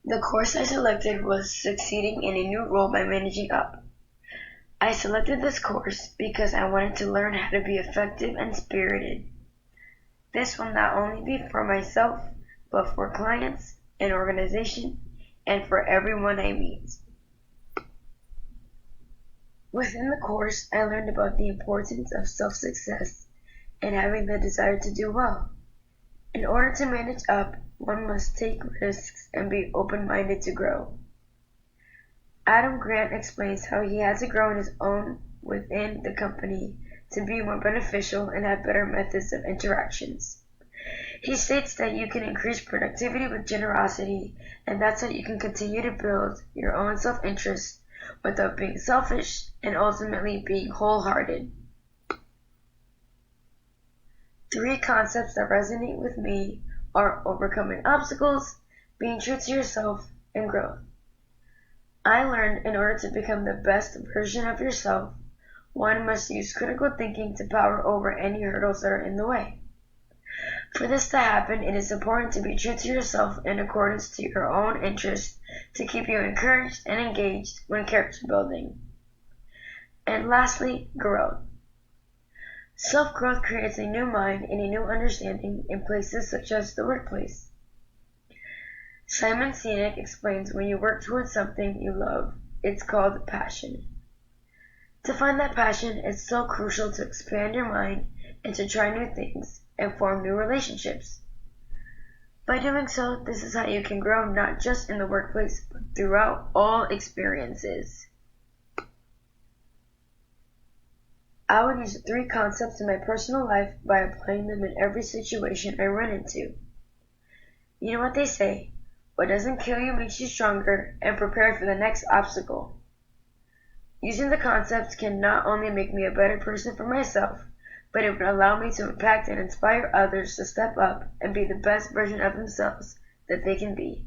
The course I selected was Succeeding in a New Role by Managing Up. I selected this course because I wanted to learn how to be effective and spirited. This will not only be for myself, but for clients, an organization, and for everyone I meet. Within the course, I learned about the importance of self-success and having the desire to do well. In order to manage up, one must take risks and be open-minded to grow. Adam Grant explains how he had to grow on his own within the company to be more beneficial and have better methods of interactions. He states that you can increase productivity with generosity, and that's how you can continue to build your own self-interest without being selfish and ultimately being wholehearted. 3 concepts that resonate with me are overcoming obstacles, being true to yourself, and growth. I learned in order to become the best version of yourself, one must use critical thinking to power over any hurdles that are in the way. For this to happen, it is important to be true to yourself in accordance to your own interests to keep you encouraged and engaged when character building. And lastly, growth. Self-growth creates a new mind and a new understanding in places such as the workplace. Simon Sinek explains when you work towards something you love, it's called passion. To find that passion, it's so crucial to expand your mind and to try new things and form new relationships. By doing so, this is how you can grow not just in the workplace, but throughout all experiences. I would use the 3 concepts in my personal life by applying them in every situation I run into. You know what they say, what doesn't kill you makes you stronger and prepared for the next obstacle. Using the concepts can not only make me a better person for myself, but it would allow me to impact and inspire others to step up and be the best version of themselves that they can be.